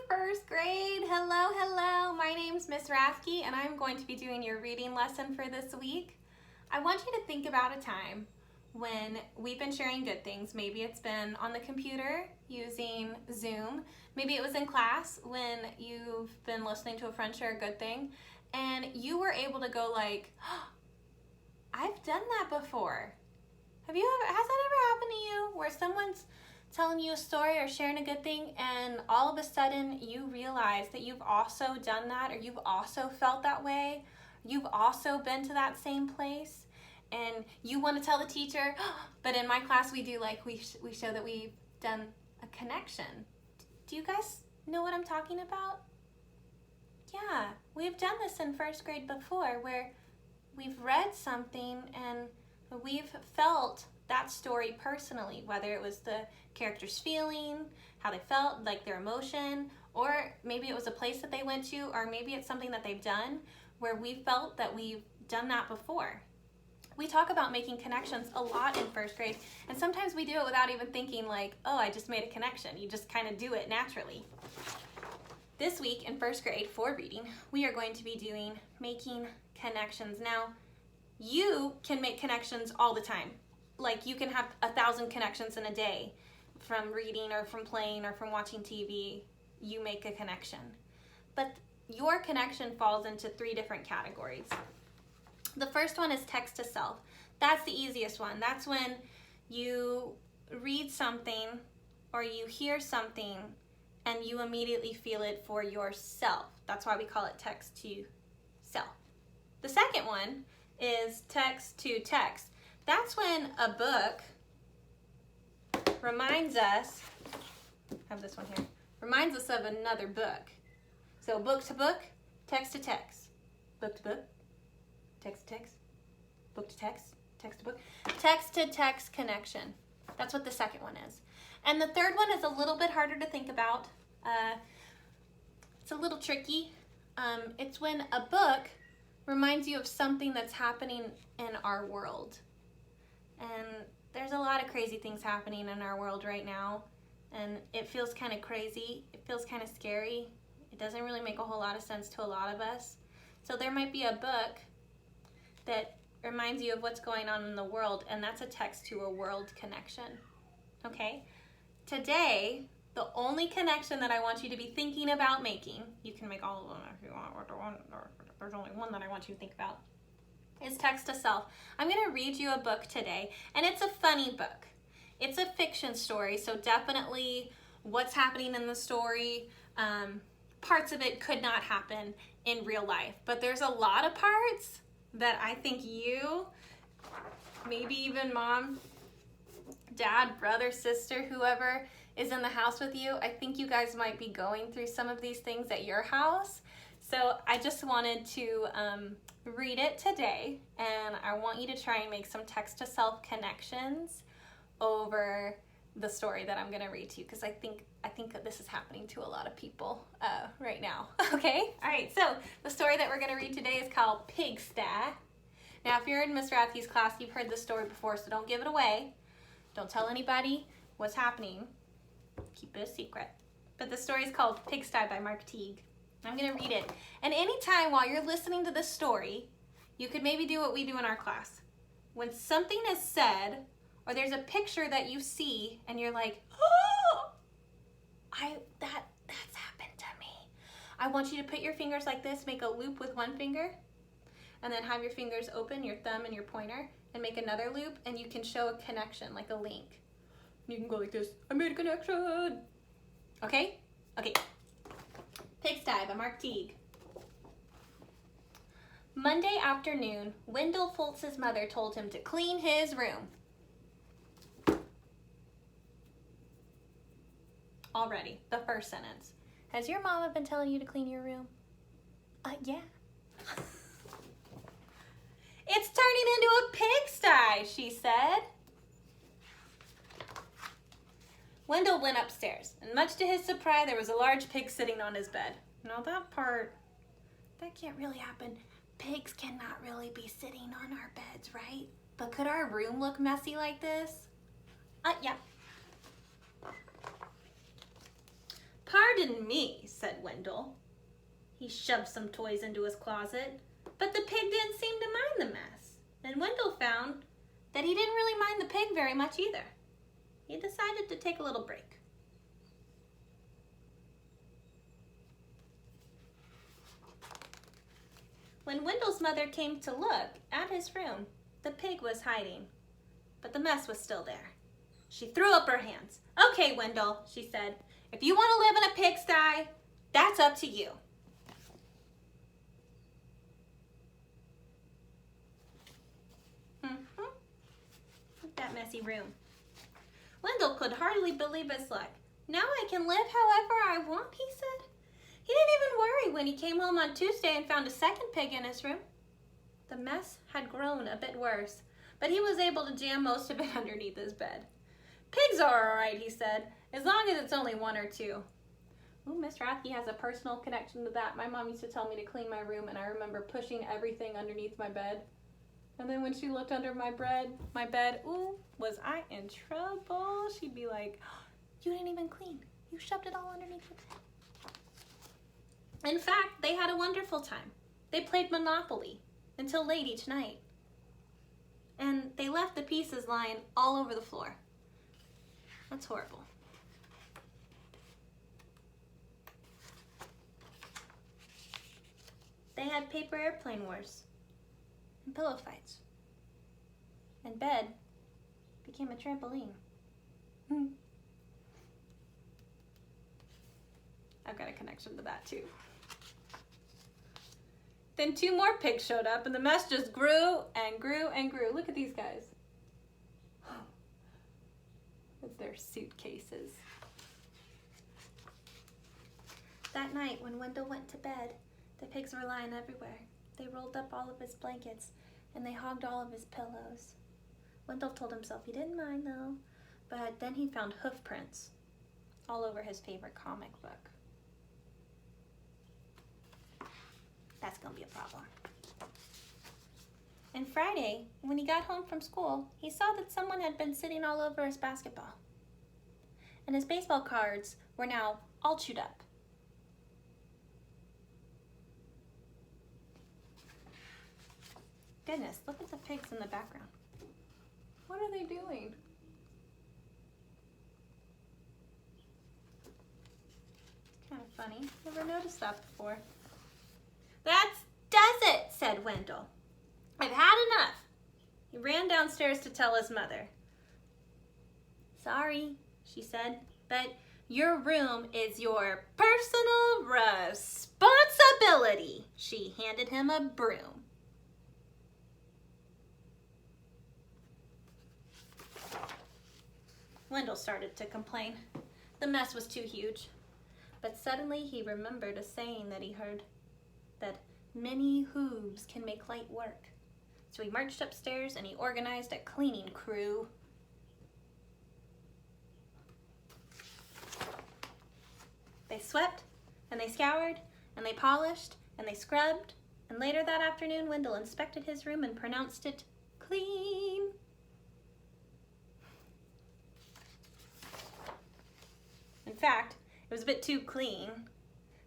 first grade. Hello, hello. My name's Miss Rathke and I'm going to be doing your reading lesson for this week. I want you to think about a time when we've been sharing good things. Maybe it's been on the computer using Zoom. Maybe it was in class when you've been listening to a friend share a good thing and you were able to go like, oh, I've done that before. Has that ever happened to you where someone's telling you a story or sharing a good thing and all of a sudden you realize that you've also done that, or you've also felt that way, you've also been to that same place, and you want to tell the teacher, but in my class we do like, we show that we've done a connection. Do you guys know what I'm talking about? Yeah, we've done this in first grade before where we've read something and we've felt that story personally, whether it was the character's feeling, how they felt, like their emotion, or maybe it was a place that they went to, or maybe it's something that they've done where we felt that we've done that before. We talk about making connections a lot in first grade, and sometimes we do it without even thinking like, oh, I just made a connection. You just kind of do it naturally. This week in first grade for reading, we are going to be doing making connections. Now, you can make connections all the time. Like you can have 1,000 connections in a day from reading or from playing or from watching TV. You make a connection. But your connection falls into 3 different categories. The first one is text to self. That's the easiest one. That's when you read something or you hear something and you immediately feel it for yourself. That's why we call it text to self. The second one is text to text. That's when a book reminds us, I have this one here, reminds us of another book. So book to book, text to text. Book to book, text to text, book to text, text to book. Text to text connection. That's what the second one is. And the third one is a little bit harder to think about. It's a little tricky. It's when a book reminds you of something that's happening in our world. And there's a lot of crazy things happening in our world right now, and it feels kind of crazy. It feels kind of scary. It doesn't really make a whole lot of sense to a lot of us. So there might be a book that reminds you of what's going on in the world, and that's a text to a world connection. Okay? Today, the only connection that I want you to be thinking about making, you can make all of them if you want, or there's only one that I want you to think about, is text to self. I'm going to read you a book today, and it's a funny book. It's a fiction story, so definitely what's happening in the story, parts of it could not happen in real life, but there's a lot of parts that I think you, maybe even mom, dad, brother, sister, whoever is in the house with you, I think you guys might be going through some of these things at your house. So I just wanted to read it today, and I want you to try and make some text to self connections over the story that I'm going to read to you, because I think that this is happening to a lot of people right now. Okay? All right, so the story that we're going to read today is called Pigsty. Now, if you're in Miss Rathke's class, you've heard this story before, so don't give it away. Don't tell anybody what's happening. Keep it a secret. But the story is called Pigsty by Mark Teague. I'm going to read it. And anytime while you're listening to this story, you could maybe do what we do in our class. When something is said, or there's a picture that you see, and you're like, oh, that's happened to me. I want you to put your fingers like this, make a loop with one finger, and then have your fingers open, your thumb and your pointer, and make another loop, and you can show a connection, like a link. You can go like this, I made a connection. Okay? Okay. Pigsty by Mark Teague. Monday afternoon, Wendell Fultz's mother told him to clean his room. Already, the first sentence. Has your mama been telling you to clean your room? Yeah. It's turning into a pigsty, she said. Wendell went upstairs, and much to his surprise, there was a large pig sitting on his bed. Now that can't really happen. Pigs cannot really be sitting on our beds, right? But could our room look messy like this? Yeah. Pardon me, said Wendell. He shoved some toys into his closet, but the pig didn't seem to mind the mess. And Wendell found that he didn't really mind the pig very much either. He decided to take a little break. When Wendell's mother came to look at his room, the pig was hiding, but the mess was still there. She threw up her hands. Okay, Wendell, she said, if you want to live in a pigsty, that's up to you. That messy room. Wendell could hardly believe his luck. Now I can live however I want, he said. He didn't even worry when he came home on Tuesday and found a second pig in his room. The mess had grown a bit worse, but he was able to jam most of it underneath his bed. Pigs are all right, he said, as long as it's only one or two. Ooh, Miss Rathke has a personal connection to that. My mom used to tell me to clean my room, and I remember pushing everything underneath my bed. And then when she looked under my bed, ooh, was I in trouble? She'd be like, you didn't even clean. You shoved it all underneath the bed. In fact, they had a wonderful time. They played Monopoly until late each night. And they left the pieces lying all over the floor. That's horrible. They had paper airplane wars and pillow fights. And bed became a trampoline. I've got a connection to that too. Then 2 more pigs showed up and the mess just grew and grew and grew. Look at these guys. With their suitcases. That night when Wendell went to bed, the pigs were lying everywhere. They rolled up all of his blankets and they hogged all of his pillows. Wendell told himself he didn't mind though, but then he found hoof prints all over his favorite comic book. That's gonna be a problem. And Friday, when he got home from school, he saw that someone had been sitting all over his basketball. And his baseball cards were now all chewed up. Goodness, look at the pigs in the background. What are they doing? Kind of funny. Never noticed that before. That does it, said Wendell. I've had enough. He ran downstairs to tell his mother. Sorry, she said, but your room is your personal responsibility. She handed him a broom. Wendell started to complain. The mess was too huge. But suddenly he remembered a saying that he heard, that many hooves can make light work. So he marched upstairs and he organized a cleaning crew. They swept and they scoured and they polished and they scrubbed, and later that afternoon Wendell inspected his room and pronounced it clean. In fact, it was a bit too clean,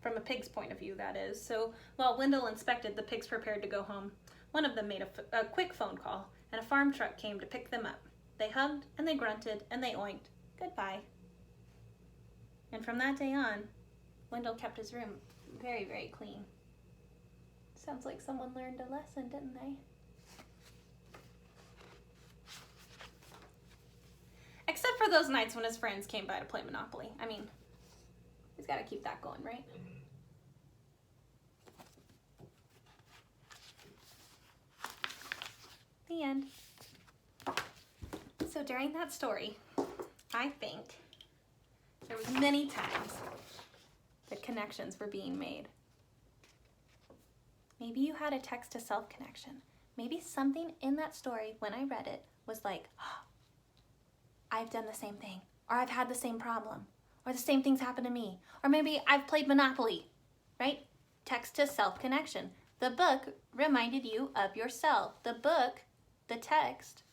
from a pig's point of view, that is. So while Wendell inspected, the pigs prepared to go home. One of them made a quick phone call, and a farm truck came to pick them up. They hugged, and they grunted, and they oinked. Goodbye. And from that day on, Wendell kept his room very, very clean. Sounds like someone learned a lesson, didn't they? Except for those nights when his friends came by to play Monopoly. I mean, he's got to keep that going, right? The end. So during that story, I think there was many times that connections were being made. Maybe you had a text to self connection. Maybe something in that story when I read it was like, oh, I've done the same thing, or I've had the same problem, or the same things happen to me, or maybe I've played Monopoly, right? Text to self connection. The book reminded you of yourself. The book, the text,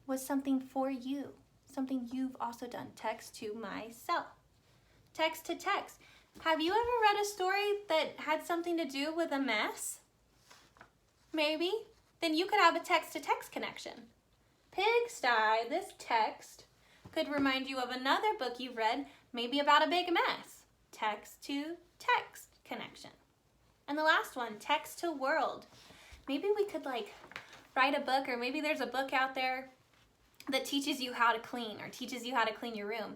was something for you, something you've also done. Text to myself. text to text. Have you ever read a story that had something to do with a mess? Maybe? Then you could have a text to text connection. Pigsty, this text, could remind you of another book you've read, maybe about a big mess. Text to text connection. And the last one, text to world. Maybe we could like write a book, or maybe there's a book out there that teaches you how to clean or teaches you how to clean your room.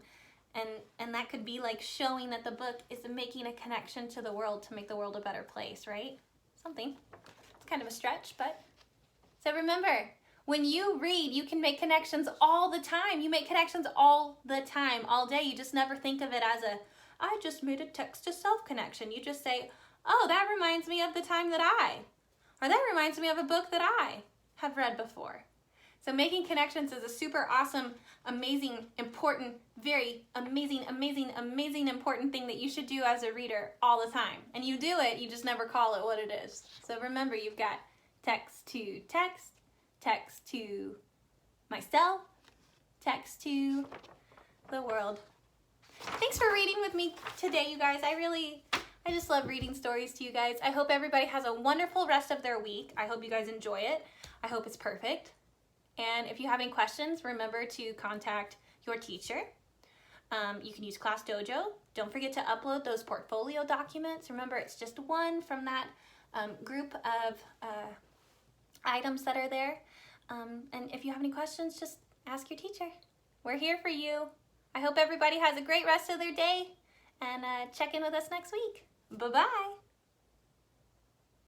And that could be like showing that the book is making a connection to the world to make the world a better place, right? Something. It's kind of a stretch, but. So remember, when you read, you can make connections all the time. You make connections all the time, all day. You just never think of it as I just made a text to self connection. You just say, oh, that reminds me of the time that or that reminds me of a book that I have read before. So making connections is a super awesome, amazing, important, very amazing, amazing, amazing important thing that you should do as a reader all the time. And you do it, you just never call it what it is. So remember, you've got text to text, text to myself, text to the world. Thanks for reading with me today, you guys. I just love reading stories to you guys. I hope everybody has a wonderful rest of their week. I hope you guys enjoy it. I hope it's perfect. And if you have any questions, remember to contact your teacher. You can use Class Dojo. Don't forget to upload those portfolio documents. Remember, it's just one from that group of items that are there. And if you have any questions, just ask your teacher. We're here for you. I hope everybody has a great rest of their day, and check in with us next week. Bye-bye.